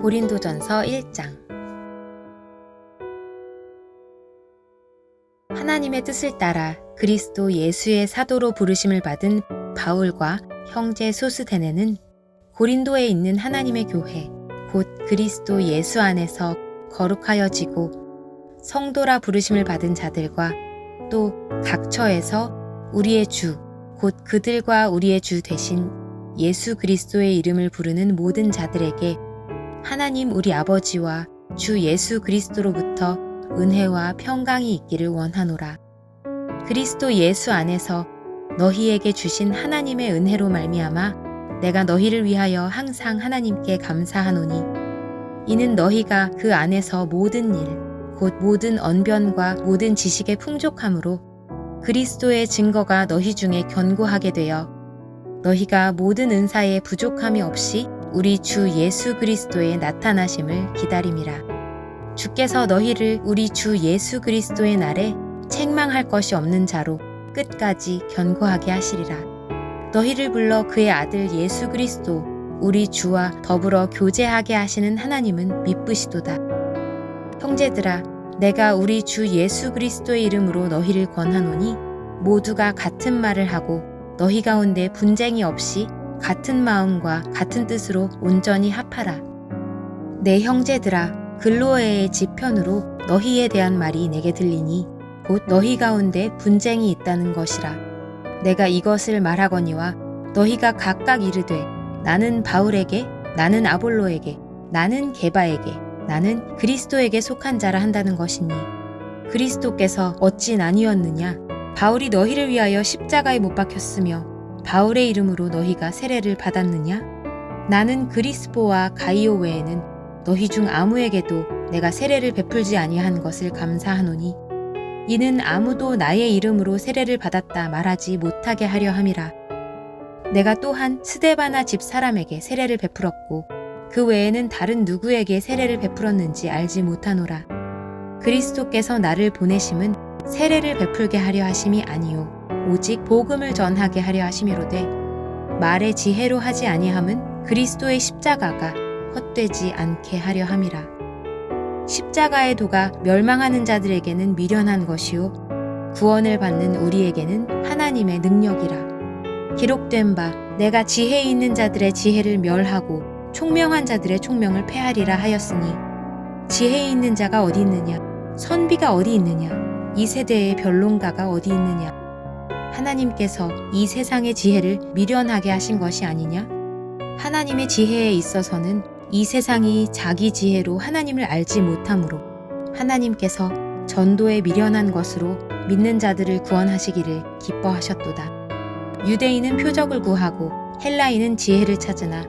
고린도전서 1장. 하나님의 뜻을 따라 그리스도 예수의 사도로 부르심을 받은 바울과 형제 소스데네는 고린도에 있는 하나님의 교회 곧 그리스도 예수 안에서 거룩하여지고 성도라 부르심을 받은 자들과 또 각 처에서 우리의 주 곧 그들과 우리의 주 되신 예수 그리스도의 이름을 부르는 모든 자들에게 하나님 우리 아버지와 주 예수 그리스도로부터 은혜와 평강이 있기를 원하노라. 그리스도 예수 안에서 너희에게 주신 하나님의 은혜로 말미암아 내가 너희를 위하여 항상 하나님께 감사하노니 이는 너희가 그 안에서 모든 일 곧 모든 언변과 모든 지식의 풍족함으로 그리스도의 증거가 너희 중에 견고하게 되어 너희가 모든 은사에 부족함이 없이 우리 주 예수 그리스도의 나타나심을 기다림이라. 주께서 너희를 우리 주 예수 그리스도의 날에 책망할 것이 없는 자로 끝까지 견고하게 하시리라. 너희를 불러 그의 아들 예수 그리스도 우리 주와 더불어 교제하게 하시는 하나님은 미쁘시도다. 형제들아, 내가 우리 주 예수 그리스도의 이름으로 너희를 권하노니 모두가 같은 말을 하고 너희 가운데 분쟁이 없이 같은 마음과 같은 뜻으로 온전히 합하라. 내 형제들아, 글로에의 지편으로 너희에 대한 말이 내게 들리니 곧 너희 가운데 분쟁이 있다는 것이라. 내가 이것을 말하거니와 너희가 각각 이르되 나는 바울에게, 나는 아볼로에게, 나는 게바에게, 나는 그리스도에게 속한 자라 한다는 것이니 그리스도께서 어찌 나뉘었느냐? 바울이 너희를 위하여 십자가에 못 박혔으며 바울의 이름으로 너희가 세례를 받았느냐? 나는 그리스포와 가이오 외에는 너희 중 아무에게도 내가 세례를 베풀지 아니한 것을 감사하노니 이는 아무도 나의 이름으로 세례를 받았다 말하지 못하게 하려 함이라. 내가 또한 스데바나 집 사람에게 세례를 베풀었고 그 외에는 다른 누구에게 세례를 베풀었는지 알지 못하노라. 그리스도께서 나를 보내심은 세례를 베풀게 하려 하심이 아니요 오직 복음을 전하게 하려 하심이로되 말의 지혜로 하지 아니함은 그리스도의 십자가가 헛되지 않게 하려 함이라. 십자가의 도가 멸망하는 자들에게는 미련한 것이요 구원을 받는 우리에게는 하나님의 능력이라. 기록된 바 내가 지혜 있는 자들의 지혜를 멸하고 총명한 자들의 총명을 폐하리라 하였으니 지혜 있는 자가 어디 있느냐? 선비가 어디 있느냐? 이 세대의 변론가가 어디 있느냐? 하나님께서 이 세상의 지혜를 미련하게 하신 것이 아니냐? 하나님의 지혜에 있어서는 이 세상이 자기 지혜로 하나님을 알지 못하므로 하나님께서 전도에 미련한 것으로 믿는 자들을 구원하시기를 기뻐하셨도다. 유대인은 표적을 구하고 헬라인은 지혜를 찾으나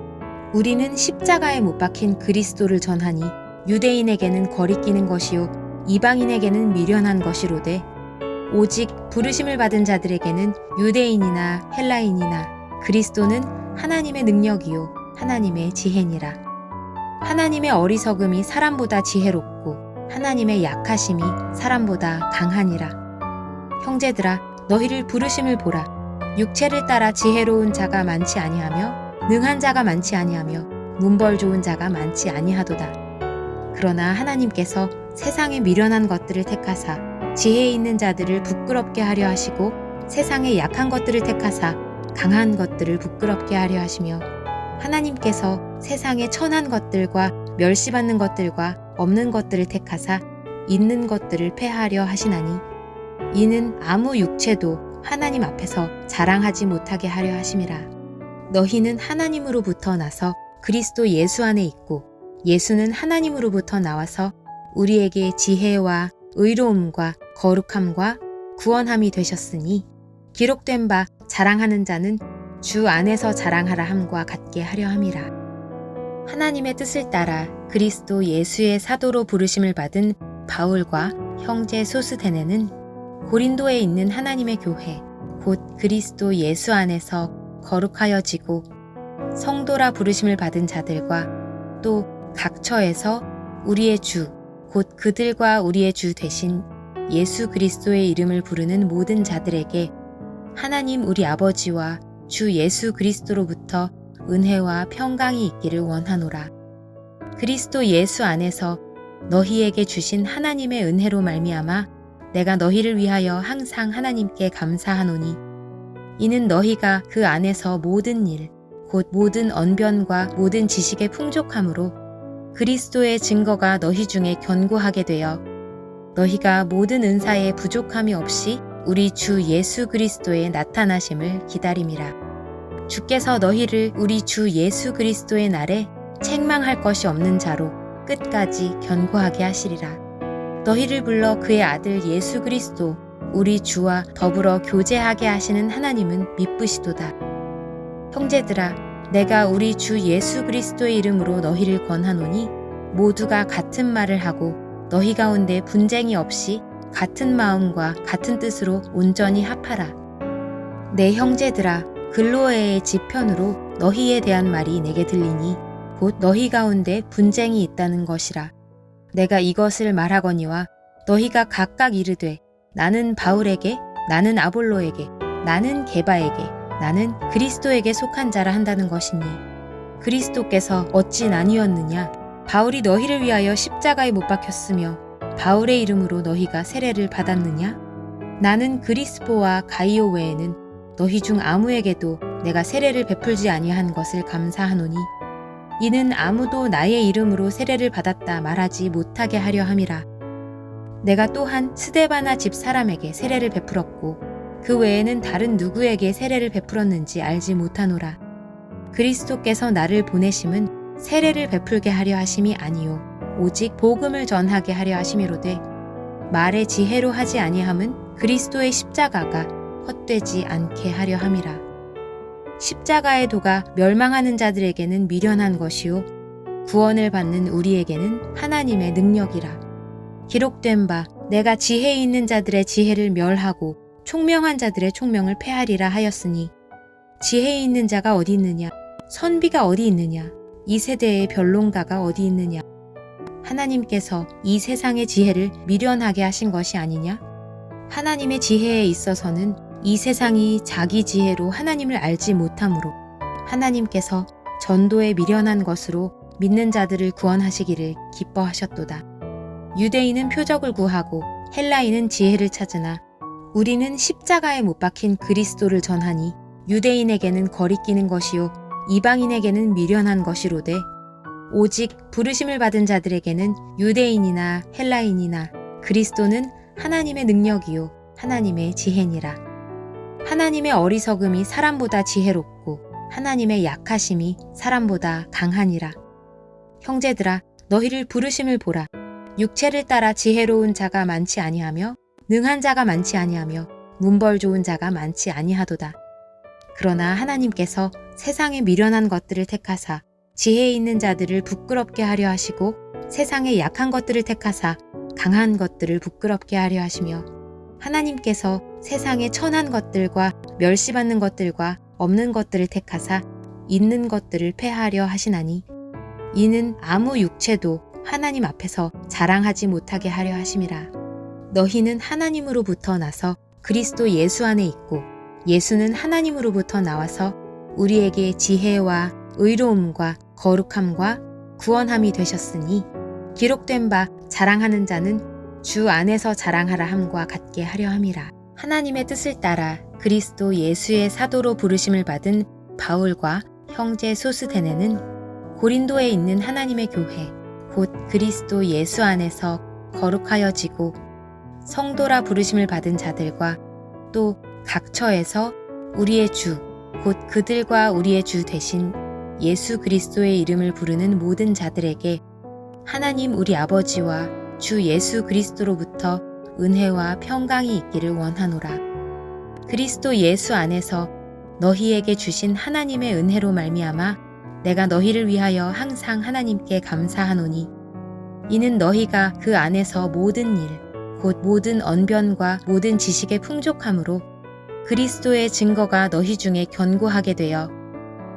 우리는 십자가에 못 박힌 그리스도를 전하니 유대인에게는 거리끼는 것이요 이방인에게는 미련한 것이로되 오직 부르심을 받은 자들에게는 유대인이나 헬라인이나 그리스도는 하나님의 능력이요 하나님의 지혜니라. 하나님의 어리석음이 사람보다 지혜롭고 하나님의 약하심이 사람보다 강하니라. 형제들아, 너희를 부르심을 보라. 육체를 따라 지혜로운 자가 많지 아니하며 능한 자가 많지 아니하며 문벌 좋은 자가 많지 아니하도다. 그러나 하나님께서 세상의 미련한 것들을 택하사 지혜 있는 자들을 부끄럽게 하려 하시고 세상의 약한 것들을 택하사 강한 것들을 부끄럽게 하려 하시며 하나님께서 세상의 천한 것들과 멸시받는 것들과 없는 것들을 택하사 있는 것들을 폐하려 하시나니 이는 아무 육체도 하나님 앞에서 자랑하지 못하게 하려 하심이라. 너희는 하나님으로부터 나서 그리스도 예수 안에 있고 예수는 하나님으로부터 나와서 우리에게 지혜와 의로움과 거룩함과 구원함이 되셨으니 기록된 바 자랑하는 자는 주 안에서 자랑하라 함과 같게 하려 함이라. 하나님의 뜻을 따라 그리스도 예수의 사도로 부르심을 받은 바울과 형제 소스데네는 고린도에 있는 하나님의 교회 곧 그리스도 예수 안에서 거룩하여지고 성도라 부르심을 받은 자들과 또 각 처에서 우리의 주 곧 그들과 우리의 주 되신 예수 그리스도의 이름을 부르는 모든 자들에게 하나님 우리 아버지와 주 예수 그리스도로부터 은혜와 평강이 있기를 원하노라. 그리스도 예수 안에서 너희에게 주신 하나님의 은혜로 말미암아 내가 너희를 위하여 항상 하나님께 감사하노니 이는 너희가 그 안에서 모든 일 곧 모든 언변과 모든 지식의 풍족함으로 그리스도의 증거가 너희 중에 견고하게 되어 너희가 모든 은사에 부족함이 없이 우리 주 예수 그리스도의 나타나심을 기다림이라. 주께서 너희를 우리 주 예수 그리스도의 날에 책망할 것이 없는 자로 끝까지 견고하게 하시리라. 너희를 불러 그의 아들 예수 그리스도 우리 주와 더불어 교제하게 하시는 하나님은 미쁘시도다. 형제들아, 내가 우리 주 예수 그리스도의 이름으로 너희를 권하노니 모두가 같은 말을 하고 너희 가운데 분쟁이 없이 같은 마음과 같은 뜻으로 온전히 합하라. 내 형제들아, 글로에의 지편으로 너희에 대한 말이 내게 들리니 곧 너희 가운데 분쟁이 있다는 것이라. 내가 이것을 말하거니와 너희가 각각 이르되 나는 바울에게, 나는 아볼로에게, 나는 게바에게, 나는 그리스도에게 속한 자라 한다는 것이니 그리스도께서 어찌 나뉘었느냐? 바울이 너희를 위하여 십자가에 못 박혔으며 바울의 이름으로 너희가 세례를 받았느냐? 나는 그리스포와 가이오 외에는 너희 중 아무에게도 내가 세례를 베풀지 아니한 것을 감사하노니 이는 아무도 나의 이름으로 세례를 받았다 말하지 못하게 하려 함이라. 내가 또한 스데바나 집 사람에게 세례를 베풀었고 그 외에는 다른 누구에게 세례를 베풀었는지 알지 못하노라. 그리스도께서 나를 보내심은 세례를 베풀게 하려 하심이 아니요 오직 복음을 전하게 하려 하심이로되 말의 지혜로 하지 아니함은 그리스도의 십자가가 헛되지 않게 하려 함이라. 십자가의 도가 멸망하는 자들에게는 미련한 것이요 구원을 받는 우리에게는 하나님의 능력이라. 기록된 바 내가 지혜 있는 자들의 지혜를 멸하고 총명한 자들의 총명을 패하리라 하였으니 지혜 있는 자가 어디 있느냐? 선비가 어디 있느냐? 이 세대의 변론가가 어디 있느냐? 하나님께서 이 세상의 지혜를 미련하게 하신 것이 아니냐? 하나님의 지혜에 있어서는 이 세상이 자기 지혜로 하나님을 알지 못하므로 하나님께서 전도에 미련한 것으로 믿는 자들을 구원하시기를 기뻐하셨도다. 유대인은 표적을 구하고 헬라인은 지혜를 찾으나 우리는 십자가에 못 박힌 그리스도를 전하니 유대인에게는 거리끼는 것이요 이방인에게는 미련한 것이로되 오직 부르심을 받은 자들에게는 유대인이나 헬라인이나 그리스도는 하나님의 능력이요 하나님의 지혜니라. 하나님의 어리석음이 사람보다 지혜롭고 하나님의 약하심이 사람보다 강하니라. 형제들아, 너희를 부르심을 보라. 육체를 따라 지혜로운 자가 많지 아니하며 능한 자가 많지 아니하며 문벌 좋은 자가 많지 아니하도다. 그러나 하나님께서 세상에 미련한 것들을 택하사 지혜 있는 자들을 부끄럽게 하려 하시고 세상에 약한 것들을 택하사 강한 것들을 부끄럽게 하려 하시며 하나님께서 세상에 천한 것들과 멸시받는 것들과 없는 것들을 택하사 있는 것들을 패하려 하시나니 이는 아무 육체도 하나님 앞에서 자랑하지 못하게 하려 하심이라. 너희는 하나님으로부터 나서 그리스도 예수 안에 있고 예수는 하나님으로부터 나와서 우리에게 지혜와 의로움과 거룩함과 구원함이 되셨으니 기록된 바 자랑하는 자는 주 안에서 자랑하라 함과 같게 하려 함이라. 하나님의 뜻을 따라 그리스도 예수의 사도로 부르심을 받은 바울과 형제 소스데네는 고린도에 있는 하나님의 교회 곧 그리스도 예수 안에서 거룩하여지고 성도라 부르심을 받은 자들과 또 각처에서 우리의 주 곧 그들과 우리의 주 되신 예수 그리스도의 이름을 부르는 모든 자들에게 하나님 우리 아버지와 주 예수 그리스도로부터 은혜와 평강이 있기를 원하노라. 그리스도 예수 안에서 너희에게 주신 하나님의 은혜로 말미암아 내가 너희를 위하여 항상 하나님께 감사하노니 이는 너희가 그 안에서 모든 일 곧 모든 언변과 모든 지식의 풍족함으로 그리스도의 증거가 너희 중에 견고하게 되어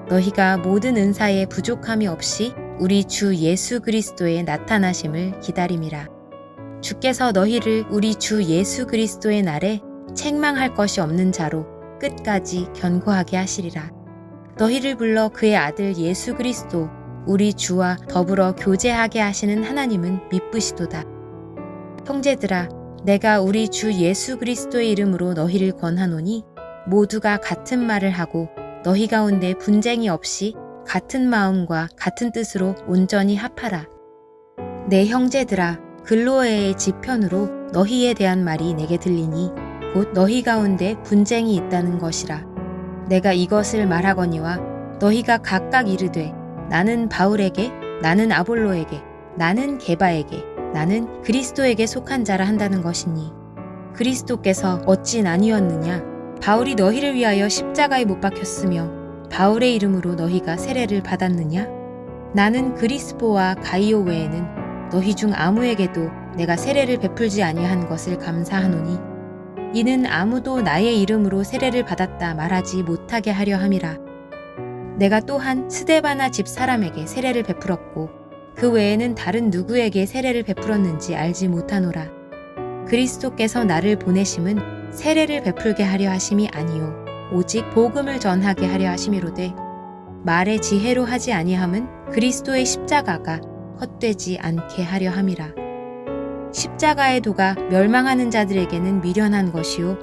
너희가 모든 은사에 부족함이 없이 우리 주 예수 그리스도의 나타나심을 기다림이라. 주께서 너희를 우리 주 예수 그리스도의 날에 책망할 것이 없는 자로 끝까지 견고하게 하시리라. 너희를 불러 그의 아들 예수 그리스도 우리 주와 더불어 교제하게 하시는 하나님은 미쁘시도다. 형제들아, 내가 우리 주 예수 그리스도의 이름으로 너희를 권하노니 모두가 같은 말을 하고 너희 가운데 분쟁이 없이 같은 마음과 같은 뜻으로 온전히 합하라. 내 형제들아, 글로에의 지편으로 너희에 대한 말이 내게 들리니 곧 너희 가운데 분쟁이 있다는 것이라. 내가 이것을 말하거니와 너희가 각각 이르되 나는 바울에게, 나는 아볼로에게, 나는 게바에게, 나는 그리스도에게 속한 자라 한다는 것이니 그리스도께서 어찌 나뉘었느냐? 바울이 너희를 위하여 십자가에 못 박혔으며 바울의 이름으로 너희가 세례를 받았느냐? 나는 그리스포와 가이오 외에는 너희 중 아무에게도 내가 세례를 베풀지 아니한 것을 감사하노니 이는 아무도 나의 이름으로 세례를 받았다 말하지 못하게 하려 함이라. 내가 또한 스데바나 집 사람에게 세례를 베풀었고 그 외에는 다른 누구에게 세례를 베풀었는지 알지 못하노라. 그리스도께서 나를 보내심은 세례를 베풀게 하려 하심이 아니요 오직 복음을 전하게 하려 하심이로되 말의 지혜로 하지 아니함은 그리스도의 십자가가 헛되지 않게 하려 함이라. 십자가의 도가 멸망하는 자들에게는 미련한 것이요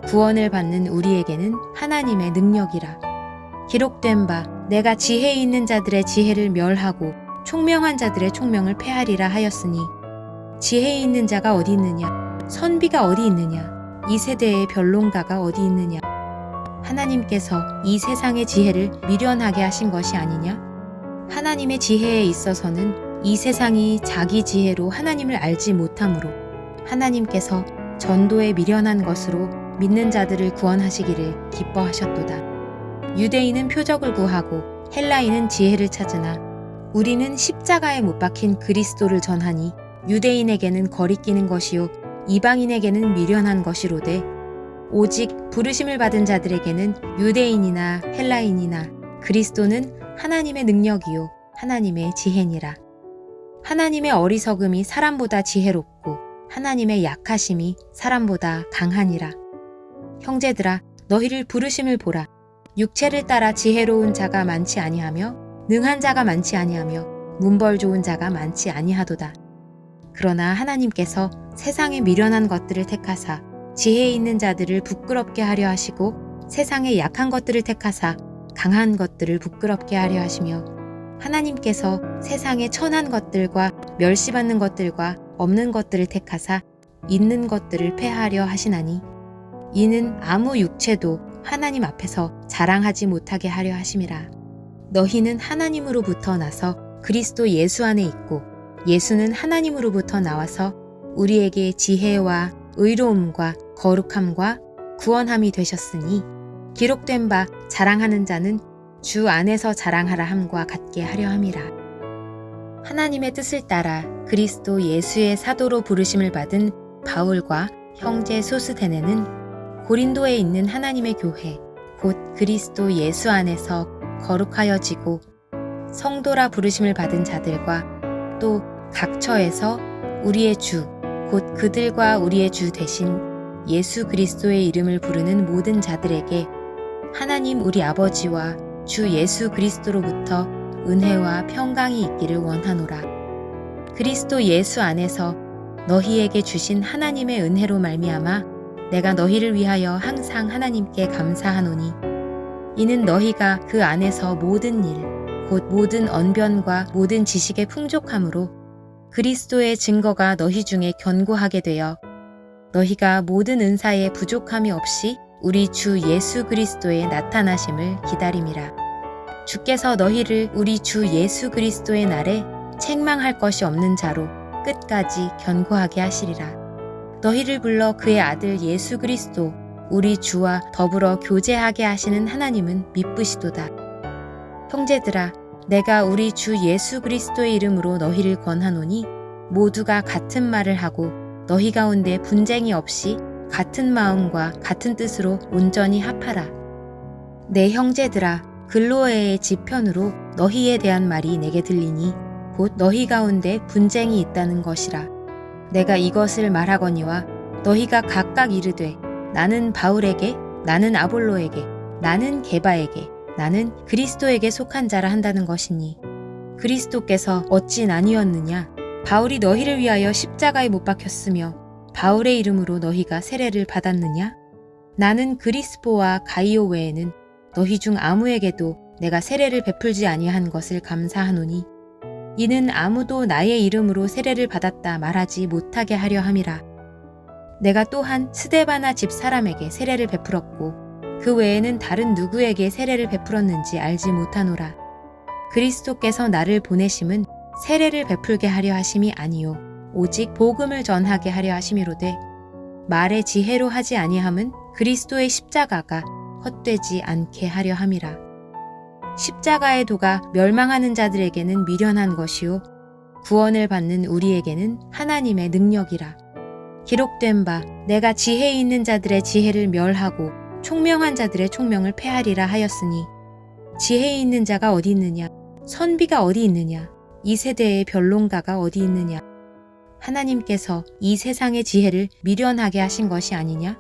구원을 받는 우리에게는 하나님의 능력이라. 기록된 바 내가 지혜 있는 자들의 지혜를 멸하고 총명한 자들의 총명을 폐하리라 하였으니 지혜 있는 자가 어디 있느냐? 선비가 어디 있느냐? 이 세대의 변론가가 어디 있느냐? 하나님께서 이 세상의 지혜를 미련하게 하신 것이 아니냐? 하나님의 지혜에 있어서는 이 세상이 자기 지혜로 하나님을 알지 못하므로 하나님께서 전도에 미련한 것으로 믿는 자들을 구원하시기를 기뻐하셨도다. 유대인은 표적을 구하고 헬라인은 지혜를 찾으나 우리는 십자가에 못 박힌 그리스도를 전하니 유대인에게는 거리끼는 것이요 이방인에게는 미련한 것이로되 오직 부르심을 받은 자들에게는 유대인이나 헬라인이나 그리스도는 하나님의 능력이요 하나님의 지혜니라. 하나님의 어리석음이 사람보다 지혜롭고 하나님의 약하심이 사람보다 강하니라. 형제들아, 너희를 부르심을 보라. 육체를 따라 지혜로운 자가 많지 아니하며 능한 자가 많지 아니하며 문벌 좋은 자가 많지 아니하도다. 그러나 하나님께서 세상에 미련한 것들을 택하사 지혜 있는 자들을 부끄럽게 하려 하시고 세상에 약한 것들을 택하사 강한 것들을 부끄럽게 하려 하시며 하나님께서 세상에 천한 것들과 멸시받는 것들과 없는 것들을 택하사 있는 것들을 폐하려 하시나니 이는 아무 육체도 하나님 앞에서 자랑하지 못하게 하려 하심이라. 너희는 하나님으로부터 나서 그리스도 예수 안에 있고 예수는 하나님으로부터 나와서 우리에게 지혜와 의로움과 거룩함과 구원함이 되셨으니 기록된 바 자랑하는 자는 주 안에서 자랑하라 함과 같게 하려 함이라. 하나님의 뜻을 따라 그리스도 예수의 사도로 부르심을 받은 바울과 형제 소스데네는 고린도에 있는 하나님의 교회 곧 그리스도 예수 안에서 거룩하여지고 성도라 부르심을 받은 자들과 또 각처에서 우리의 주 곧 그들과 우리의 주 되신 예수 그리스도의 이름을 부르는 모든 자들에게 하나님 우리 아버지와 주 예수 그리스도로부터 은혜와 평강이 있기를 원하노라. 그리스도 예수 안에서 너희에게 주신 하나님의 은혜로 말미암아 내가 너희를 위하여 항상 하나님께 감사하노니 이는 너희가 그 안에서 모든 일 곧 모든 언변과 모든 지식의 풍족함으로 그리스도의 증거가 너희 중에 견고하게 되어 너희가 모든 은사에 부족함이 없이 우리 주 예수 그리스도의 나타나심을 기다림이라. 주께서 너희를 우리 주 예수 그리스도의 날에 책망할 것이 없는 자로 끝까지 견고하게 하시리라. 너희를 불러 그의 아들 예수 그리스도 우리 주와 더불어 교제하게 하시는 하나님은 미쁘시도다. 형제들아, 내가 우리 주 예수 그리스도의 이름으로 너희를 권하노니 모두가 같은 말을 하고 너희 가운데 분쟁이 없이 같은 마음과 같은 뜻으로 온전히 합하라. 내 형제들아, 글로에의 지편으로 너희에 대한 말이 내게 들리니 곧 너희 가운데 분쟁이 있다는 것이라. 내가 이것을 말하거니와 너희가 각각 이르되 나는 바울에게, 나는 아볼로에게, 나는 게바에게, 나는 그리스도에게 속한 자라 한다는 것이니 그리스도께서 어찌 나뉘었느냐? 바울이 너희를 위하여 십자가에 못 박혔으며 바울의 이름으로 너희가 세례를 받았느냐? 나는 그리스포와 가이오 외에는 너희 중 아무에게도 내가 세례를 베풀지 아니한 것을 감사하노니 이는 아무도 나의 이름으로 세례를 받았다 말하지 못하게 하려 함이라. 내가 또한 스데바나 집 사람에게 세례를 베풀었고 그 외에는 다른 누구에게 세례를 베풀었는지 알지 못하노라. 그리스도께서 나를 보내심은 세례를 베풀게 하려 하심이 아니요 오직 복음을 전하게 하려 하심이로되 말의 지혜로 하지 아니함은 그리스도의 십자가가 헛되지 않게 하려 함이라. 십자가의 도가 멸망하는 자들에게는 미련한 것이요 구원을 받는 우리에게는 하나님의 능력이라. 기록된 바 내가 지혜 있는 자들의 지혜를 멸하고 총명한 자들의 총명을 패하리라 하였으니 지혜 있는 자가 어디 있느냐? 선비가 어디 있느냐? 이 세대의 변론가가 어디 있느냐? 하나님께서 이 세상의 지혜를 미련하게 하신 것이 아니냐?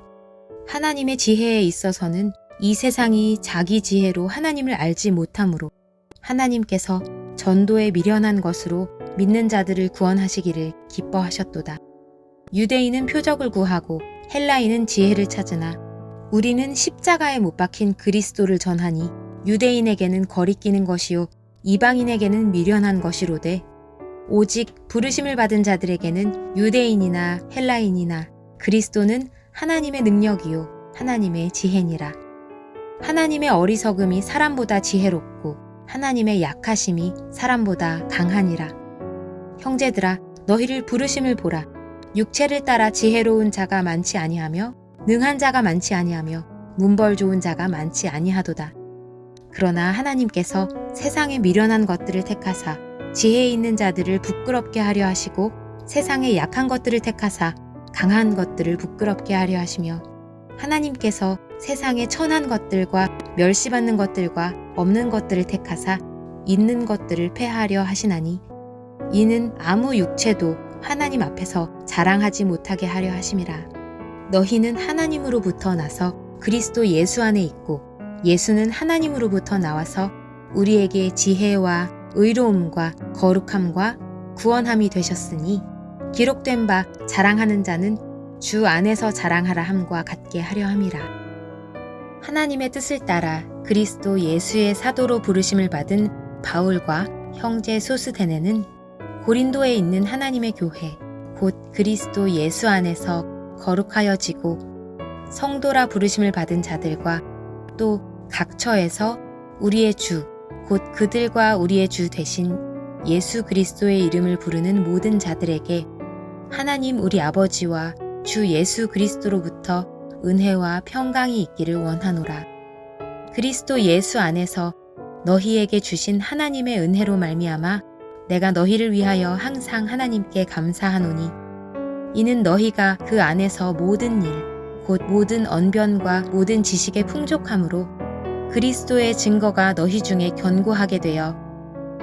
하나님의 지혜에 있어서는 이 세상이 자기 지혜로 하나님을 알지 못하므로 하나님께서 전도에 미련한 것으로 믿는 자들을 구원하시기를 기뻐하셨도다. 유대인은 표적을 구하고 헬라인은 지혜를 찾으나 우리는 십자가에 못 박힌 그리스도를 전하니 유대인에게는 거리끼는 것이요 이방인에게는 미련한 것이로되 오직 부르심을 받은 자들에게는 유대인이나 헬라인이나 그리스도는 하나님의 능력이요 하나님의 지혜니라. 하나님의 어리석음이 사람보다 지혜롭고 하나님의 약하심이 사람보다 강하니라. 형제들아 너희를 부르심을 보라. 육체를 따라 지혜로운 자가 많지 아니하며 능한 자가 많지 아니하며 문벌 좋은 자가 많지 아니하도다. 그러나 하나님께서 세상의 미련한 것들을 택하사 지혜 있는 자들을 부끄럽게 하려 하시고 세상의 약한 것들을 택하사 강한 것들을 부끄럽게 하려 하시며 하나님께서 세상의 천한 것들과 멸시받는 것들과 없는 것들을 택하사 있는 것들을 패하려 하시나니 이는 아무 육체도 하나님 앞에서 자랑하지 못하게 하려 하심이라. 너희는 하나님으로부터 나서 그리스도 예수 안에 있고 예수는 하나님으로부터 나와서 우리에게 지혜와 의로움과 거룩함과 구원함이 되셨으니 기록된 바 자랑하는 자는 주 안에서 자랑하라 함과 같게 하려 함이라. 하나님의 뜻을 따라 그리스도 예수의 사도로 부르심을 받은 바울과 형제 소스데네는 고린도에 있는 하나님의 교회 곧 그리스도 예수 안에서 거룩하여지고 성도라 부르심을 받은 자들과 또 각처에서 우리의 주 곧 그들과 우리의 주 되신 예수 그리스도의 이름을 부르는 모든 자들에게 하나님 우리 아버지와 주 예수 그리스도로부터 은혜와 평강이 있기를 원하노라. 그리스도 예수 안에서 너희에게 주신 하나님의 은혜로 말미암아 내가 너희를 위하여 항상 하나님께 감사하노니 이는 너희가 그 안에서 모든 일 곧 모든 언변과 모든 지식의 풍족함으로 그리스도의 증거가 너희 중에 견고하게 되어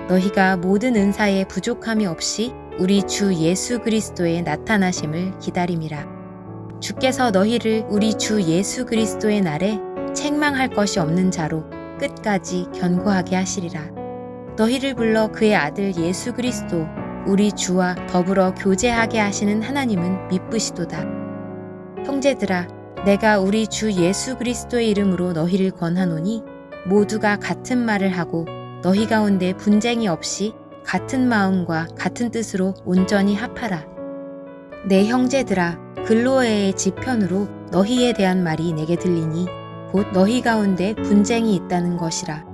너희가 모든 은사에 부족함이 없이 우리 주 예수 그리스도의 나타나심을 기다림이라. 주께서 너희를 우리 주 예수 그리스도의 날에 책망할 것이 없는 자로 끝까지 견고하게 하시리라. 너희를 불러 그의 아들 예수 그리스도 우리 주와 더불어 교제하게 하시는 하나님은 미쁘시도다. 형제들아 내가 우리 주 예수 그리스도의 이름으로 너희를 권하노니 모두가 같은 말을 하고 너희 가운데 분쟁이 없이 같은 마음과 같은 뜻으로 온전히 합하라. 내 형제들아 글로에의 지편으로 너희에 대한 말이 내게 들리니 곧 너희 가운데 분쟁이 있다는 것이라.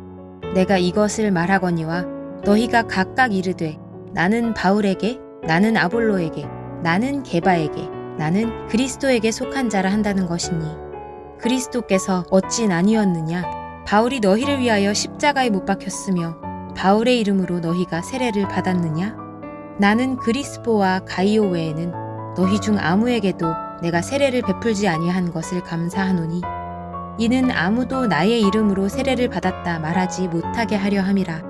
내가 이것을 말하거니와 너희가 각각 이르되 나는 바울에게 나는 아볼로에게 나는 게바에게 나는 그리스도에게 속한 자라 한다는 것이니 그리스도께서 어찌 나뉘었느냐? 바울이 너희를 위하여 십자가에 못 박혔으며 바울의 이름으로 너희가 세례를 받았느냐? 나는 그리스포와 가이오 외에는 너희 중 아무에게도 내가 세례를 베풀지 아니한 것을 감사하노니 이는 아무도 나의 이름으로 세례를 받았다 말하지 못하게 하려 함이라.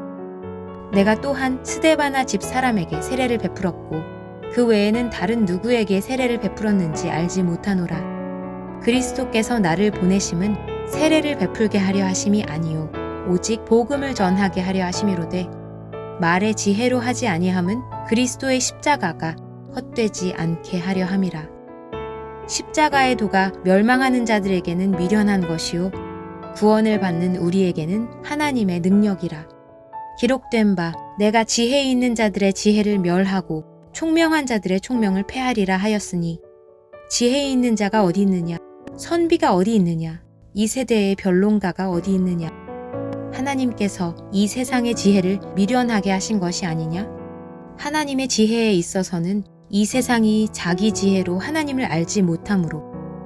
내가 또한 스데바나 집 사람에게 세례를 베풀었고 그 외에는 다른 누구에게 세례를 베풀었는지 알지 못하노라. 그리스도께서 나를 보내심은 세례를 베풀게 하려 하심이 아니요 오직 복음을 전하게 하려 하심이로되 말의 지혜로 하지 아니함은 그리스도의 십자가가 헛되지 않게 하려 함이라. 십자가의 도가 멸망하는 자들에게는 미련한 것이요 구원을 받는 우리에게는 하나님의 능력이라. 기록된 바 내가 지혜 있는 자들의 지혜를 멸하고 총명한 자들의 총명을 패하리라 하였으니 지혜 있는 자가 어디 있느냐? 선비가 어디 있느냐? 이 세대의 변론가가 어디 있느냐? 하나님께서 이 세상의 지혜를 미련하게 하신 것이 아니냐? 하나님의 지혜에 있어서는 이 세상이 자기 지혜로 하나님을 알지 못하므로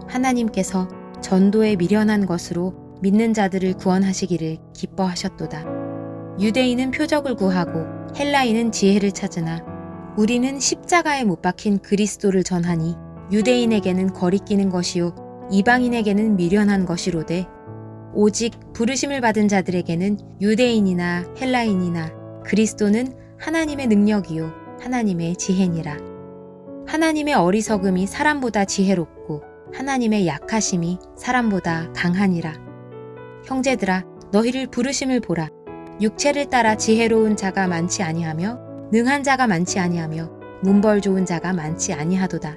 하나님께서 전도에 미련한 것으로 믿는 자들을 구원하시기를 기뻐하셨도다. 유대인은 표적을 구하고 헬라인은 지혜를 찾으나 우리는 십자가에 못 박힌 그리스도를 전하니 유대인에게는 거리끼는 것이요 이방인에게는 미련한 것이로되 오직 부르심을 받은 자들에게는 유대인이나 헬라인이나 그리스도는 하나님의 능력이요 하나님의 지혜니라. 하나님의 어리석음이 사람보다 지혜롭고 하나님의 약하심이 사람보다 강하니라. 형제들아 너희를 부르심을 보라. 육체를 따라 지혜로운 자가 많지 아니하며 능한 자가 많지 아니하며 문벌 좋은 자가 많지 아니하도다.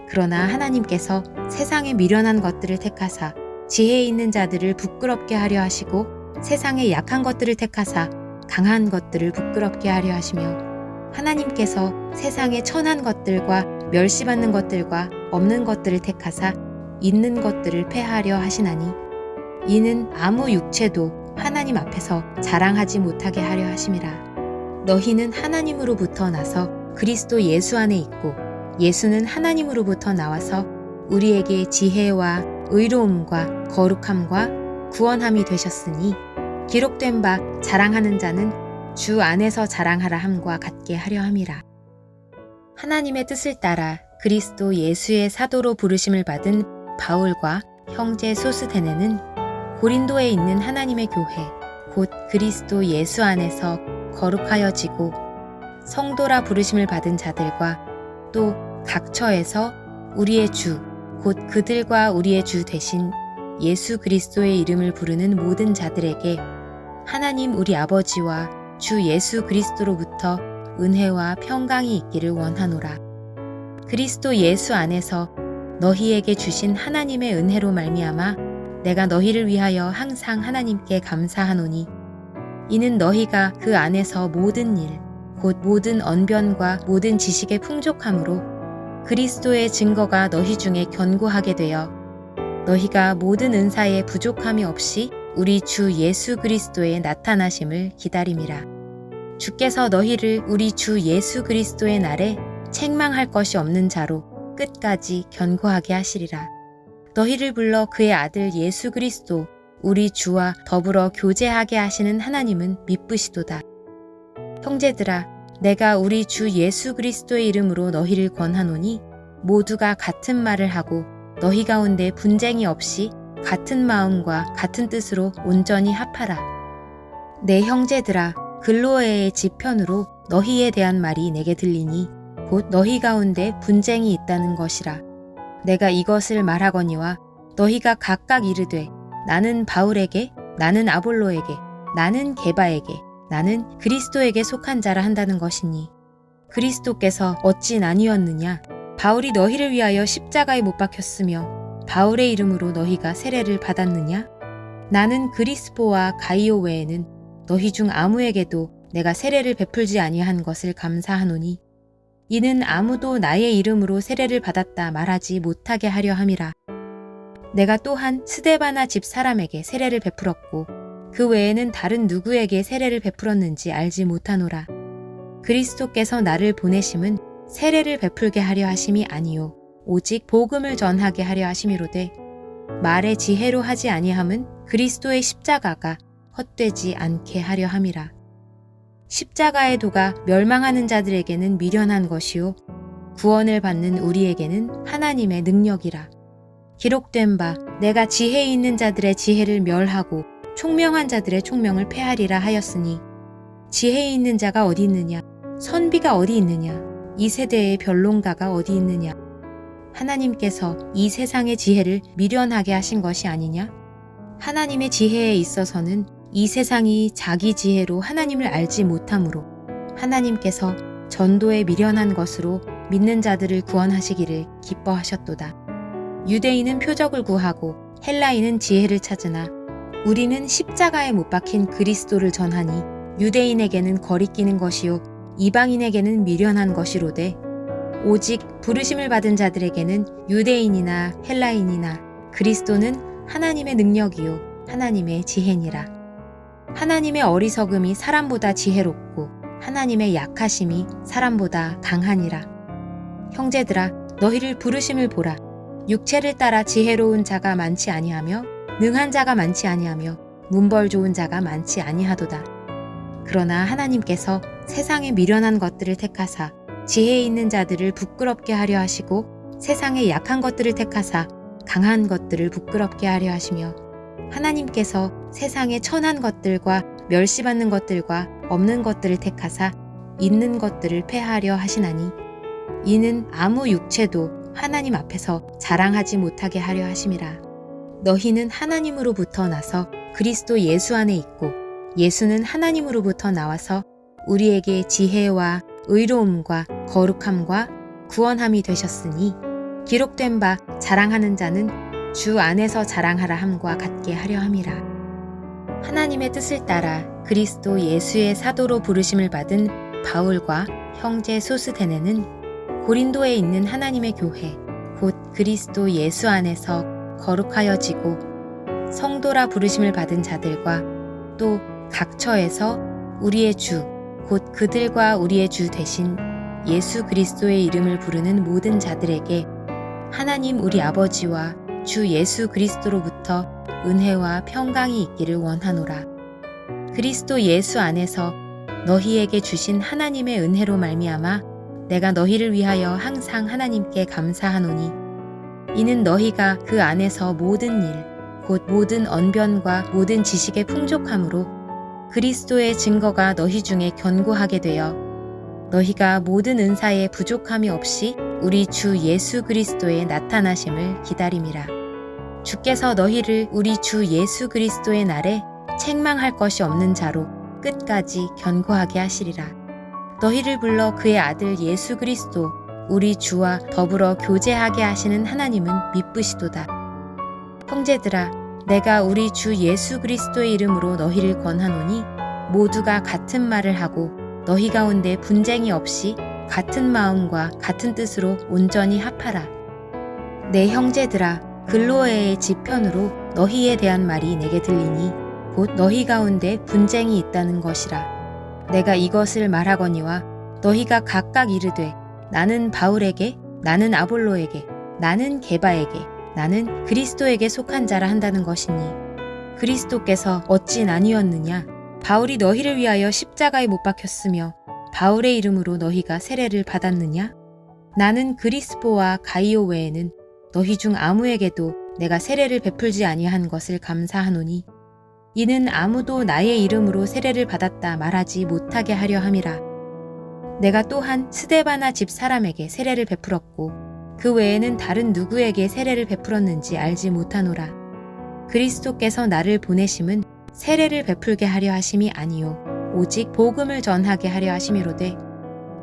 그러나 하나님께서 세상에 미련한 것들을 택하사 지혜 있는 자들을 부끄럽게 하려 하시고 세상에 약한 것들을 택하사 강한 것들을 부끄럽게 하려 하시며 하나님께서 세상에 천한 것들과 멸시받는 것들과 없는 것들을 택하사 있는 것들을 패하려 하시나니 이는 아무 육체도 하나님 앞에서 자랑하지 못하게 하려 하심이라. 너희는 하나님으로부터 나서 그리스도 예수 안에 있고 예수는 하나님으로부터 나와서 우리에게 지혜와 의로움과 거룩함과 구원함이 되셨으니 기록된 바 자랑하는 자는 주 안에서 자랑하라 함과 같게 하려 함이라. 하나님의 뜻을 따라 그리스도 예수의 사도로 부르심을 받은 바울과 형제 소스데네는 고린도에 있는 하나님의 교회 곧 그리스도 예수 안에서 거룩하여지고 성도라 부르심을 받은 자들과 또 각처에서 우리의 주 곧 그들과 우리의 주 대신 예수 그리스도의 이름을 부르는 모든 자들에게 하나님 우리 아버지와 주 예수 그리스도로부터 은혜와 평강이 있기를 원하노라. 그리스도 예수 안에서 너희에게 주신 하나님의 은혜로 말미암아 내가 너희를 위하여 항상 하나님께 감사하노니 이는 너희가 그 안에서 모든 일 곧 모든 언변과 모든 지식의 풍족함으로 그리스도의 증거가 너희 중에 견고하게 되어 너희가 모든 은사에 부족함이 없이 우리 주 예수 그리스도의 나타나심을 기다림이라. 주께서 너희를 우리 주 예수 그리스도의 날에 책망할 것이 없는 자로 끝까지 견고하게 하시리라. 너희를 불러 그의 아들 예수 그리스도 우리 주와 더불어 교제하게 하시는 하나님은 미쁘시도다. 형제들아 내가 우리 주 예수 그리스도의 이름으로 너희를 권하노니 모두가 같은 말을 하고 너희 가운데 분쟁이 없이 같은 마음과 같은 뜻으로 온전히 합하라. 내 형제들아 글로에의 지편으로 너희에 대한 말이 내게 들리니 곧 너희 가운데 분쟁이 있다는 것이라. 내가 이것을 말하거니와 너희가 각각 이르되 나는 바울에게 나는 아볼로에게 나는 게바에게 나는 그리스도에게 속한 자라 한다는 것이니 그리스도께서 어찌 나뉘었느냐? 바울이 너희를 위하여 십자가에 못 박혔으며 바울의 이름으로 너희가 세례를 받았느냐? 나는 그리스포와 가이오 외에는 너희 중 아무에게도 내가 세례를 베풀지 아니한 것을 감사하노니 이는 아무도 나의 이름으로 세례를 받았다 말하지 못하게 하려 함이라. 내가 또한 스데바나 집 사람에게 세례를 베풀었고 그 외에는 다른 누구에게 세례를 베풀었는지 알지 못하노라. 그리스도께서 나를 보내심은 세례를 베풀게 하려 하심이 아니요 오직 복음을 전하게 하려 하심이로되 말의 지혜로 하지 아니함은 그리스도의 십자가가 헛되지 않게 하려 함이라. 십자가의 도가 멸망하는 자들에게는 미련한 것이요 구원을 받는 우리에게는 하나님의 능력이라. 기록된 바 내가 지혜 있는 자들의 지혜를 멸하고 총명한 자들의 총명을 패하리라 하였으니 지혜 있는 자가 어디 있느냐? 선비가 어디 있느냐? 이 세대의 변론가가 어디 있느냐? 하나님께서 이 세상의 지혜를 미련하게 하신 것이 아니냐? 하나님의 지혜에 있어서는 이 세상이 자기 지혜로 하나님을 알지 못하므로 하나님께서 전도에 미련한 것으로 믿는 자들을 구원하시기를 기뻐하셨도다. 유대인은 표적을 구하고 헬라인은 지혜를 찾으나 우리는 십자가에 못 박힌 그리스도를 전하니 유대인에게는 거리끼는 것이요 이방인에게는 미련한 것이로되 오직 부르심을 받은 자들에게는 유대인이나 헬라인이나 그리스도는 하나님의 능력이요 하나님의 지혜니라. 하나님의 어리석음이 사람보다 지혜롭고 하나님의 약하심이 사람보다 강하니라. 형제들아 너희를 부르심을 보라. 육체를 따라 지혜로운 자가 많지 아니하며 능한 자가 많지 아니하며 문벌 좋은 자가 많지 아니하도다. 그러나 하나님께서 세상에 미련한 것들을 택하사 지혜 있는 자들을 부끄럽게 하려 하시고 세상에 약한 것들을 택하사 강한 것들을 부끄럽게 하려 하시며 하나님께서 세상에 천한 것들과 멸시받는 것들과 없는 것들을 택하사 있는 것들을 패하려 하시나니 이는 아무 육체도 하나님 앞에서 자랑하지 못하게 하려 하심이라. 너희는 하나님으로부터 나서 그리스도 예수 안에 있고 예수는 하나님으로부터 나와서 우리에게 지혜와 의로움과 거룩함과 구원함이 되셨으니 기록된 바 자랑하는 자는 주 안에서 자랑하라 함과 같게 하려 함이라. 하나님의 뜻을 따라 그리스도 예수의 사도로 부르심을 받은 바울과 형제 소스데네는 고린도에 있는 하나님의 교회 곧 그리스도 예수 안에서 거룩하여지고 성도라 부르심을 받은 자들과 또 각처에서 우리의 주 곧 그들과 우리의 주 되신 예수 그리스도의 이름을 부르는 모든 자들에게 하나님 우리 아버지와 주 예수 그리스도로부터 은혜와 평강이 있기를 원하노라. 그리스도 예수 안에서 너희에게 주신 하나님의 은혜로 말미암아 내가 너희를 위하여 항상 하나님께 감사하노니 이는 너희가 그 안에서 모든 일 곧 모든 언변과 모든 지식의 풍족함으로 그리스도의 증거가 너희 중에 견고하게 되어 너희가 모든 은사에 부족함이 없이 우리 주 예수 그리스도의 나타나심을 기다림이라. 주께서 너희를 우리 주 예수 그리스도의 날에 책망할 것이 없는 자로 끝까지 견고하게 하시리라. 너희를 불러 그의 아들 예수 그리스도 우리 주와 더불어 교제하게 하시는 하나님은 미쁘시도다. 형제들아 내가 우리 주 예수 그리스도의 이름으로 너희를 권하노니 모두가 같은 말을 하고 너희 가운데 분쟁이 없이 같은 마음과 같은 뜻으로 온전히 합하라. 내 형제들아 글로에의 지편으로 너희에 대한 말이 내게 들리니 곧 너희 가운데 분쟁이 있다는 것이라. 내가 이것을 말하거니와 너희가 각각 이르되 나는 바울에게 나는 아볼로에게 나는 게바에게 나는 그리스도에게 속한 자라 한다는 것이니 그리스도께서 어찌 나뉘었느냐. 바울이 너희를 위하여 십자가에 못 박혔으며 바울의 이름으로 너희가 세례를 받았느냐. 나는 그리스포와 가이오 외에는 너희 중 아무에게도 내가 세례를 베풀지 아니한 것을 감사하노니 이는 아무도 나의 이름으로 세례를 받았다 말하지 못하게 하려 함이라. 내가 또한 스데바나 집 사람에게 세례를 베풀었고 그 외에는 다른 누구에게 세례를 베풀었는지 알지 못하노라. 그리스도께서 나를 보내심은 세례를 베풀게 하려 하심이 아니요 오직 복음을 전하게 하려 하심이로되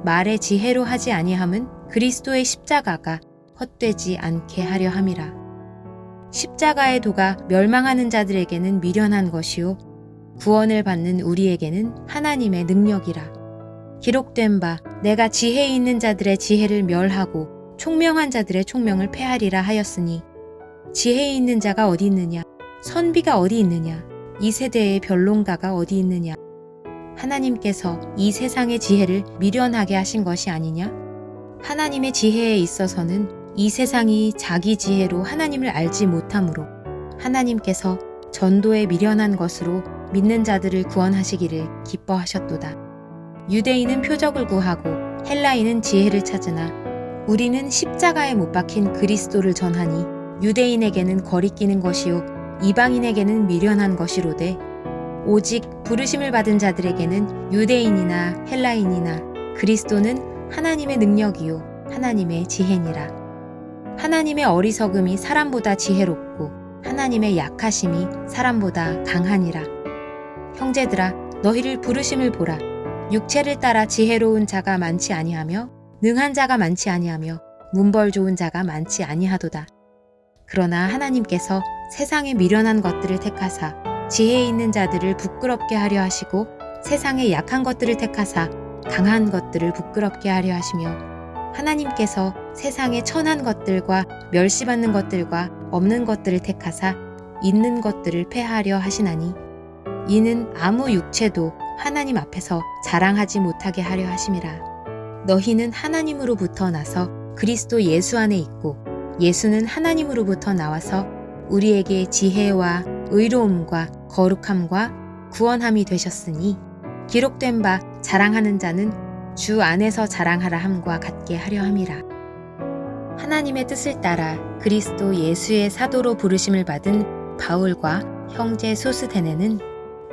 말의 지혜로 하지 아니함은 그리스도의 십자가가 헛되지 않게 하려 함이라. 십자가의 도가 멸망하는 자들에게는 미련한 것이요 구원을 받는 우리에게는 하나님의 능력이라. 기록된 바 내가 지혜 있는 자들의 지혜를 멸하고 총명한 자들의 총명을 패하리라 하였으니 지혜 있는 자가 어디 있느냐 선비가 어디 있느냐 이 세대의 변론가가 어디 있느냐. 하나님께서 이 세상의 지혜를 미련하게 하신 것이 아니냐. 하나님의 지혜에 있어서는 이 세상이 자기 지혜로 하나님을 알지 못하므로 하나님께서 전도에 미련한 것으로 믿는 자들을 구원하시기를 기뻐하셨도다. 유대인은 표적을 구하고 헬라인은 지혜를 찾으나 우리는 십자가에 못 박힌 그리스도를 전하니 유대인에게는 거리끼는 것이요 이방인에게는 미련한 것이로되 오직 부르심을 받은 자들에게는 유대인이나 헬라인이나 그리스도는 하나님의 능력이요 하나님의 지혜니라. 하나님의 어리석음이 사람보다 지혜롭고 하나님의 약하심이 사람보다 강하니라. 형제들아, 너희를 부르심을 보라. 육체를 따라 지혜로운 자가 많지 아니하며 능한 자가 많지 아니하며 문벌 좋은 자가 많지 아니하도다. 그러나 하나님께서 세상에 미련한 것들을 택하사 지혜 있는 자들을 부끄럽게 하려 하시고 세상에 약한 것들을 택하사 강한 것들을 부끄럽게 하려 하시며 하나님께서 세상에 천한 것들과 멸시받는 것들과 없는 것들을 택하사 있는 것들을 패하려 하시나니 이는 아무 육체도 하나님 앞에서 자랑하지 못하게 하려 하심이라. 너희는 하나님으로부터 나서 그리스도 예수 안에 있고 예수는 하나님으로부터 나와서 우리에게 지혜와 의로움과 거룩함과 구원함이 되셨으니 기록된 바 자랑하는 자는 주 안에서 자랑하라 함과 같게 하려 함이라. 하나님의 뜻을 따라 그리스도 예수의 사도로 부르심을 받은 바울과 형제 소스데네는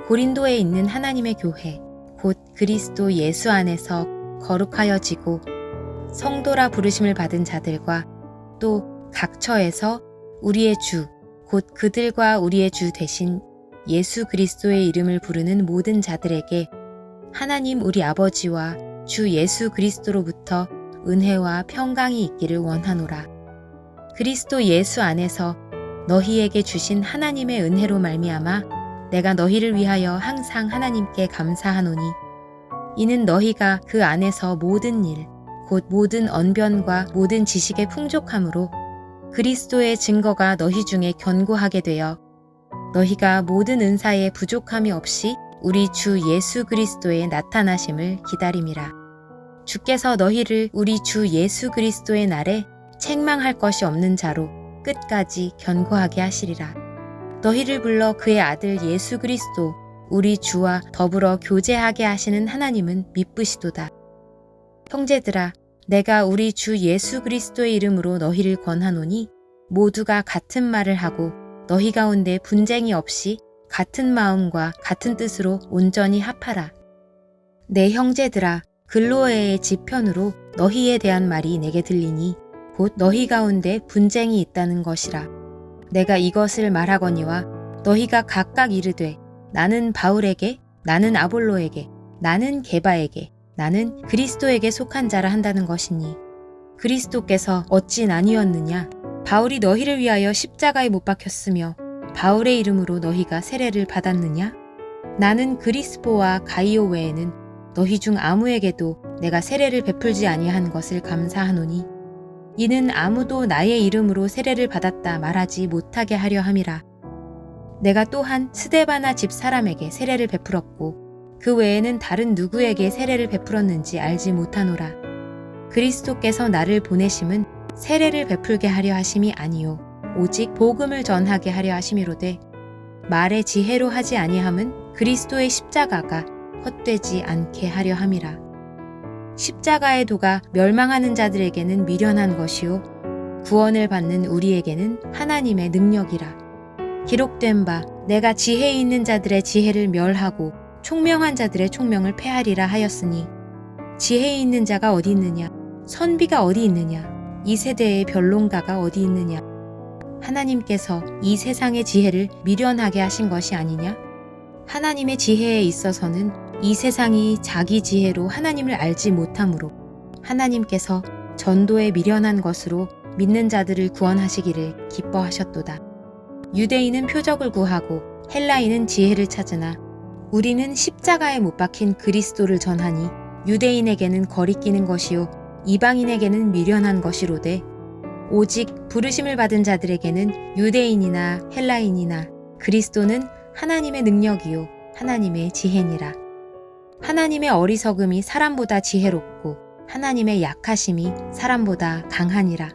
고린도에 있는 하나님의 교회 곧 그리스도 예수 안에서 거룩하여지고 성도라 부르심을 받은 자들과 또 각 처에서 우리의 주 곧 그들과 우리의 주 되신 예수 그리스도의 이름을 부르는 모든 자들에게 하나님 우리 아버지와 주 예수 그리스도로부터 은혜와 평강이 있기를 원하노라. 그리스도 예수 안에서 너희에게 주신 하나님의 은혜로 말미암아 내가 너희를 위하여 항상 하나님께 감사하노니 이는 너희가 그 안에서 모든 일 곧 모든 언변과 모든 지식의 풍족함으로 그리스도의 증거가 너희 중에 견고하게 되어 너희가 모든 은사에 부족함이 없이 우리 주 예수 그리스도의 나타나심을 기다림이라. 주께서 너희를 우리 주 예수 그리스도의 날에 책망할 것이 없는 자로 끝까지 견고하게 하시리라. 너희를 불러 그의 아들 예수 그리스도 우리 주와 더불어 교제하게 하시는 하나님은 미쁘시도다. 형제들아, 내가 우리 주 예수 그리스도의 이름으로 너희를 권하노니 모두가 같은 말을 하고 너희 가운데 분쟁이 없이 같은 마음과 같은 뜻으로 온전히 합하라. 내 형제들아, 글로에의 지편으로 너희에 대한 말이 내게 들리니 곧 너희 가운데 분쟁이 있다는 것이라. 내가 이것을 말하거니와 너희가 각각 이르되 나는 바울에게, 나는 아볼로에게, 나는 게바에게, 나는 그리스도에게 속한 자라 한다는 것이니 그리스도께서 어찌 나뉘었느냐? 바울이 너희를 위하여 십자가에 못 박혔으며 바울의 이름으로 너희가 세례를 받았느냐? 나는 그리스포와 가이오 외에는 너희 중 아무에게도 내가 세례를 베풀지 아니한 것을 감사하노니 이는 아무도 나의 이름으로 세례를 받았다 말하지 못하게 하려 함이라. 내가 또한 스데바나 집 사람에게 세례를 베풀었고 그 외에는 다른 누구에게 세례를 베풀었는지 알지 못하노라. 그리스도께서 나를 보내심은 세례를 베풀게 하려 하심이 아니요 오직 복음을 전하게 하려 하심이로되 말의 지혜로 하지 아니함은 그리스도의 십자가가 헛되지 않게 하려 함이라. 십자가의 도가 멸망하는 자들에게는 미련한 것이요 구원을 받는 우리에게는 하나님의 능력이라. 기록된 바 내가 지혜 있는 자들의 지혜를 멸하고 총명한 자들의 총명을 패하리라 하였으니 지혜 있는 자가 어디 있느냐? 선비가 어디 있느냐? 이 세대의 변론가가 어디 있느냐? 하나님께서 이 세상의 지혜를 미련하게 하신 것이 아니냐? 하나님의 지혜에 있어서는 이 세상이 자기 지혜로 하나님을 알지 못하므로 하나님께서 전도에 미련한 것으로 믿는 자들을 구원하시기를 기뻐하셨도다. 유대인은 표적을 구하고 헬라인은 지혜를 찾으나 우리는 십자가에 못 박힌 그리스도를 전하니 유대인에게는 거리끼는 것이요 이방인에게는 미련한 것이로되 오직 부르심을 받은 자들에게는 유대인이나 헬라인이나 그리스도는 하나님의 능력이요 하나님의 지혜니라. 하나님의 어리석음이 사람보다 지혜롭고 하나님의 약하심이 사람보다 강하니라.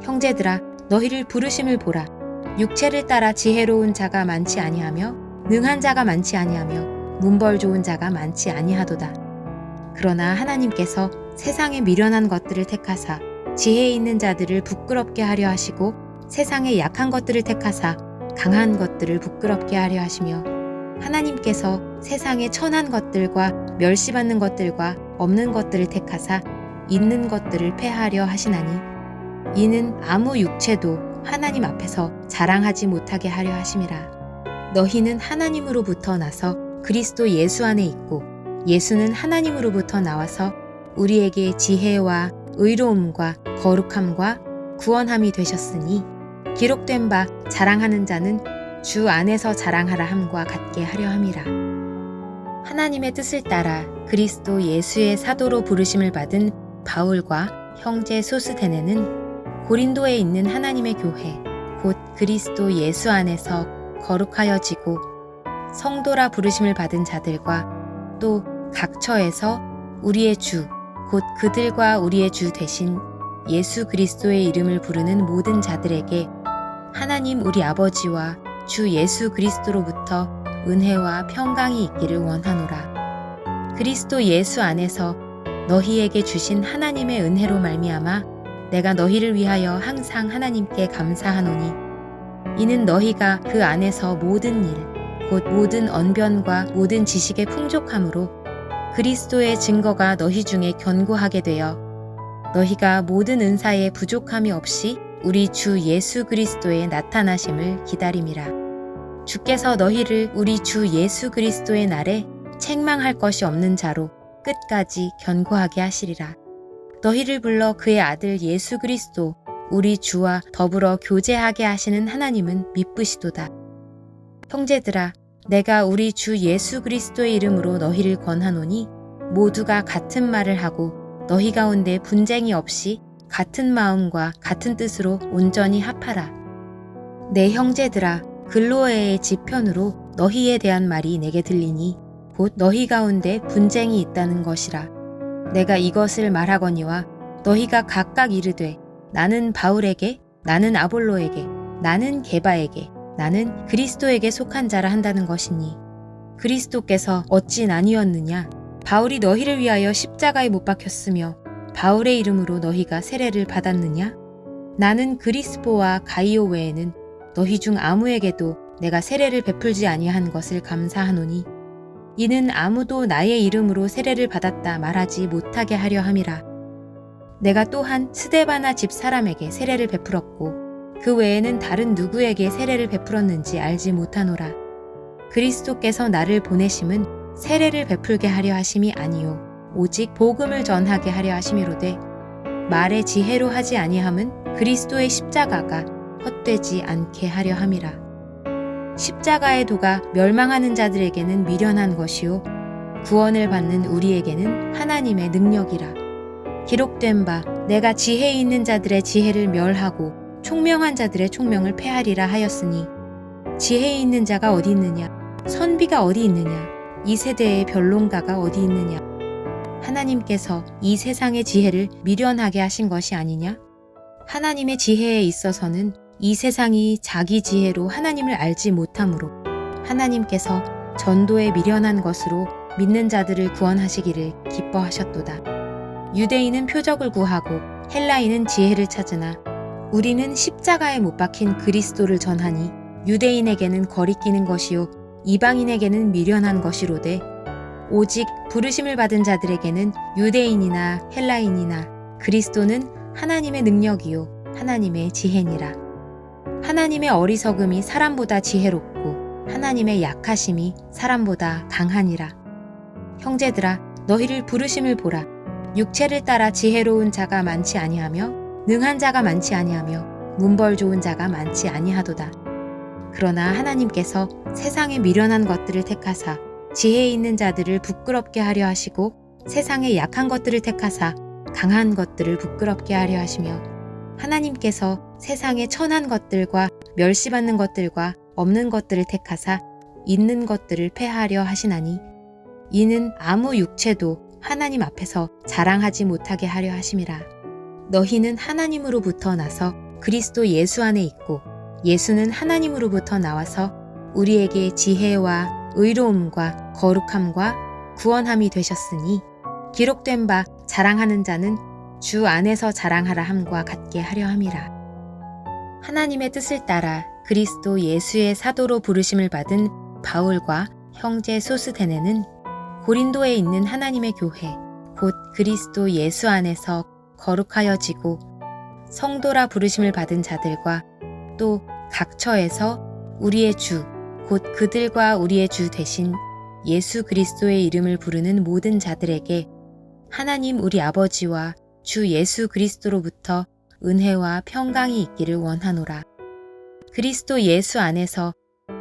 형제들아, 너희를 부르심을 보라. 육체를 따라 지혜로운 자가 많지 아니하며 능한 자가 많지 아니하며 문벌 좋은 자가 많지 아니하도다. 그러나 하나님께서 세상에 미련한 것들을 택하사 지혜 있는 자들을 부끄럽게 하려 하시고 세상에 약한 것들을 택하사 강한 것들을 부끄럽게 하려 하시며 하나님께서 세상에 천한 것들과 멸시받는 것들과 없는 것들을 택하사 있는 것들을 패하려 하시나니 이는 아무 육체도 하나님 앞에서 자랑하지 못하게 하려 하심이라. 너희는 하나님으로부터 나서 그리스도 예수 안에 있고 예수는 하나님으로부터 나와서 우리에게 지혜와 의로움과 거룩함과 구원함이 되셨으니 기록된 바 자랑하는 자는 주 안에서 자랑하라 함과 같게 하려 함이라. 하나님의 뜻을 따라 그리스도 예수의 사도로 부르심을 받은 바울과 형제 소스데네는 고린도에 있는 하나님의 교회 곧 그리스도 예수 안에서 거룩하여지고 성도라 부르심을 받은 자들과 또 각처에서 우리의 주 곧 그들과 우리의 주 되신 예수 그리스도의 이름을 부르는 모든 자들에게 하나님 우리 아버지와 주 예수 그리스도로부터 은혜와 평강이 있기를 원하노라. 그리스도 예수 안에서 너희에게 주신 하나님의 은혜로 말미암아 내가 너희를 위하여 항상 하나님께 감사하노니 이는 너희가 그 안에서 모든 일 곧 모든 언변과 모든 지식의 풍족함으로 그리스도의 증거가 너희 중에 견고하게 되어 너희가 모든 은사에 부족함이 없이 우리 주 예수 그리스도의 나타나심을 기다림이라. 주께서 너희를 우리 주 예수 그리스도의 날에 책망할 것이 없는 자로 끝까지 견고하게 하시리라. 너희를 불러 그의 아들 예수 그리스도 우리 주와 더불어 교제하게 하시는 하나님은 미쁘시도다. 형제들아, 내가 우리 주 예수 그리스도의 이름으로 너희를 권하노니 모두가 같은 말을 하고 너희 가운데 분쟁이 없이 같은 마음과 같은 뜻으로 온전히 합하라. 내 형제들아, 글로에의 지편으로 너희에 대한 말이 내게 들리니 곧 너희 가운데 분쟁이 있다는 것이라. 내가 이것을 말하거니와 너희가 각각 이르되 나는 바울에게, 나는 아볼로에게, 나는 게바에게, 나는 그리스도에게 속한 자라 한다는 것이니 그리스도께서 어찌 나뉘었느냐? 바울이 너희를 위하여 십자가에 못 박혔으며 바울의 이름으로 너희가 세례를 받았느냐? 나는 그리스포와 가이오 외에는 너희 중 아무에게도 내가 세례를 베풀지 아니한 것을 감사하노니 이는 아무도 나의 이름으로 세례를 받았다 말하지 못하게 하려 함이라. 내가 또한 스데바나 집 사람에게 세례를 베풀었고 그 외에는 다른 누구에게 세례를 베풀었는지 알지 못하노라. 그리스도께서 나를 보내심은 세례를 베풀게 하려 하심이 아니요 오직 복음을 전하게 하려 하심이로되 말의 지혜로 하지 아니함은 그리스도의 십자가가 헛되지 않게 하려 함이라. 십자가의 도가 멸망하는 자들에게는 미련한 것이요 구원을 받는 우리에게는 하나님의 능력이라. 기록된 바 내가 지혜 있는 자들의 지혜를 멸하고 총명한 자들의 총명을 패하리라 하였으니 지혜 있는 자가 어디 있느냐? 선비가 어디 있느냐? 이 세대의 변론가가 어디 있느냐? 하나님께서 이 세상의 지혜를 미련하게 하신 것이 아니냐? 하나님의 지혜에 있어서는 이 세상이 자기 지혜로 하나님을 알지 못하므로 하나님께서 전도에 미련한 것으로 믿는 자들을 구원하시기를 기뻐하셨도다. 유대인은 표적을 구하고 헬라인은 지혜를 찾으나 우리는 십자가에 못 박힌 그리스도를 전하니 유대인에게는 거리끼는 것이요 이방인에게는 미련한 것이로되 오직 부르심을 받은 자들에게는 유대인이나 헬라인이나 그리스도는 하나님의 능력이요 하나님의 지혜니라. 하나님의 어리석음이 사람보다 지혜롭고 하나님의 약하심이 사람보다 강하니라. 형제들아, 너희를 부르심을 보라. 육체를 따라 지혜로운 자가 많지 아니하며 능한 자가 많지 아니하며 문벌 좋은 자가 많지 아니하도다. 그러나 하나님께서 세상에 미련한 것들을 택하사 지혜 있는 자들을 부끄럽게 하려 하시고 세상에 약한 것들을 택하사 강한 것들을 부끄럽게 하려 하시며 하나님께서 세상에 천한 것들과 멸시받는 것들과 없는 것들을 택하사 있는 것들을 패하려 하시나니 이는 아무 육체도 하나님 앞에서 자랑하지 못하게 하려 하심이라. 너희는 하나님으로부터 나서 그리스도 예수 안에 있고 예수는 하나님으로부터 나와서 우리에게 지혜와 의로움과 거룩함과 구원함이 되셨으니 기록된 바 자랑하는 자는 주 안에서 자랑하라 함과 같게 하려 함이라. 하나님의 뜻을 따라 그리스도 예수의 사도로 부르심을 받은 바울과 형제 소스데네는 고린도에 있는 하나님의 교회 곧 그리스도 예수 안에서 거룩하여지고 성도라 부르심을 받은 자들과 또 각처에서 우리의 주 곧 그들과 우리의 주 되신 예수 그리스도의 이름을 부르는 모든 자들에게 하나님 우리 아버지와 주 예수 그리스도로부터 은혜와 평강이 있기를 원하노라. 그리스도 예수 안에서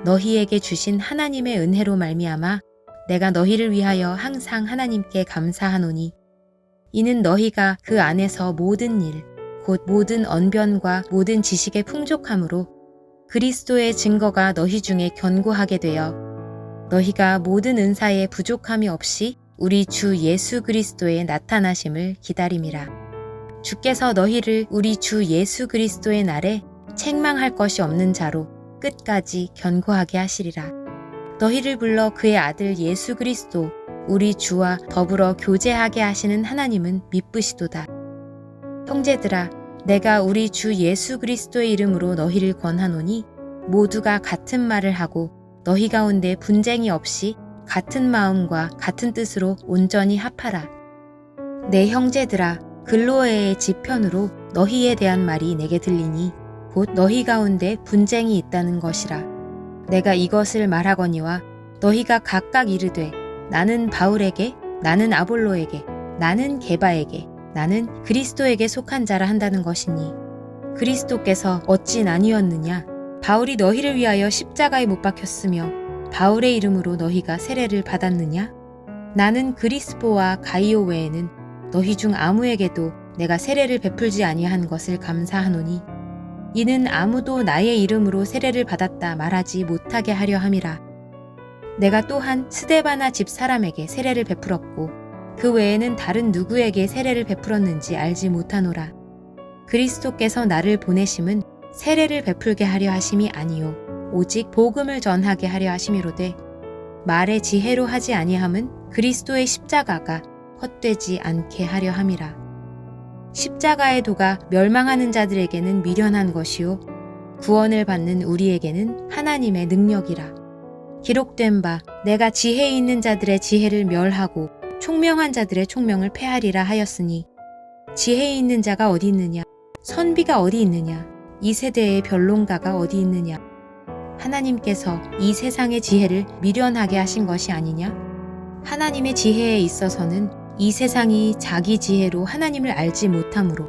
너희에게 주신 하나님의 은혜로 말미암아 내가 너희를 위하여 항상 하나님께 감사하노니 이는 너희가 그 안에서 모든 일, 곧 모든 언변과 모든 지식의 풍족함으로 그리스도의 증거가 너희 중에 견고하게 되어 너희가 모든 은사에 부족함이 없이 우리 주 예수 그리스도의 나타나심을 기다림이라. 주께서 너희를 우리 주 예수 그리스도의 날에 책망할 것이 없는 자로 끝까지 견고하게 하시리라. 너희를 불러 그의 아들 예수 그리스도 우리 주와 더불어 교제하게 하시는 하나님은 미쁘시도다. 형제들아, 내가 우리 주 예수 그리스도의 이름으로 너희를 권하노니 모두가 같은 말을 하고 너희 가운데 분쟁이 없이 같은 마음과 같은 뜻으로 온전히 합하라. 내 형제들아, 글로에의 지편으로 너희에 대한 말이 내게 들리니 곧 너희 가운데 분쟁이 있다는 것이라. 내가 이것을 말하거니와 너희가 각각 이르되 나는 바울에게, 나는 아볼로에게, 나는 게바에게, 나는 그리스도에게 속한 자라 한다는 것이니 그리스도께서 어찌 나뉘었느냐? 바울이 너희를 위하여 십자가에 못 박혔으며 바울의 이름으로 너희가 세례를 받았느냐? 나는 그리스포와 가이오 외에는 너희 중 아무에게도 내가 세례를 베풀지 아니한 것을 감사하노니 이는 아무도 나의 이름으로 세례를 받았다 말하지 못하게 하려 함이라. 내가 또한 스데바나 집 사람에게 세례를 베풀었고 그 외에는 다른 누구에게 세례를 베풀었는지 알지 못하노라. 그리스도께서 나를 보내심은 세례를 베풀게 하려 하심이 아니요 오직 복음을 전하게 하려 하심이로되 말의 지혜로 하지 아니함은 그리스도의 십자가가 헛되지 않게 하려 함이라. 십자가의 도가 멸망하는 자들에게는 미련한 것이요 구원을 받는 우리에게는 하나님의 능력이라. 기록된 바 내가 지혜 있는 자들의 지혜를 멸하고 총명한 자들의 총명을 패하리라 하였으니 지혜 있는 자가 어디 있느냐? 선비가 어디 있느냐? 이 세대의 변론가가 어디 있느냐? 하나님께서 이 세상의 지혜를 미련하게 하신 것이 아니냐? 하나님의 지혜에 있어서는 이 세상이 자기 지혜로 하나님을 알지 못하므로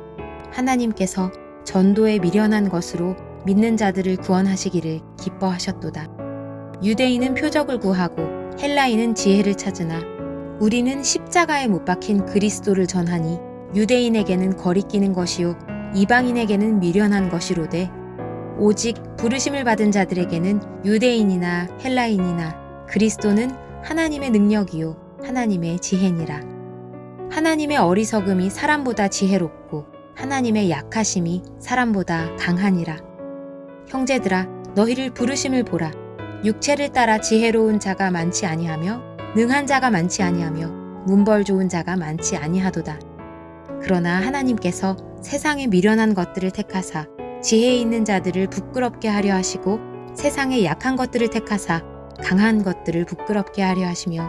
하나님께서 전도에 미련한 것으로 믿는 자들을 구원하시기를 기뻐하셨도다. 유대인은 표적을 구하고 헬라인은 지혜를 찾으나 우리는 십자가에 못 박힌 그리스도를 전하니 유대인에게는 거리끼는 것이요 이방인에게는 미련한 것이로되 오직 부르심을 받은 자들에게는 유대인이나 헬라인이나 그리스도는 하나님의 능력이요 하나님의 지혜니라. 하나님의 어리석음이 사람보다 지혜롭고 하나님의 약하심이 사람보다 강하니라. 형제들아, 너희를 부르심을 보라. 육체를 따라 지혜로운 자가 많지 아니하며 능한 자가 많지 아니하며 문벌 좋은 자가 많지 아니하도다. 그러나 하나님께서 세상에 미련한 것들을 택하사 지혜 있는 자들을 부끄럽게 하려 하시고 세상에 약한 것들을 택하사 강한 것들을 부끄럽게 하려 하시며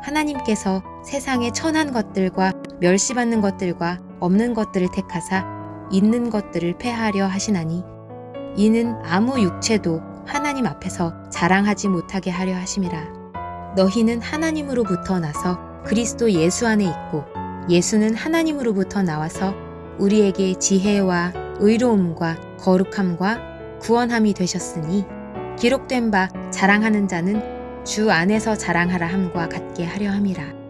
하나님께서 세상에 천한 것들과 멸시받는 것들과 없는 것들을 택하사 있는 것들을 패하려 하시나니 이는 아무 육체도 하나님 앞에서 자랑하지 못하게 하려 하심이라. 너희는 하나님으로부터 나서 그리스도 예수 안에 있고 예수는 하나님으로부터 나와서 우리에게 지혜와 의로움과 거룩함과 구원함이 되셨으니 기록된 바 자랑하는 자는 주 안에서 자랑하라 함과 같게 하려 함이라.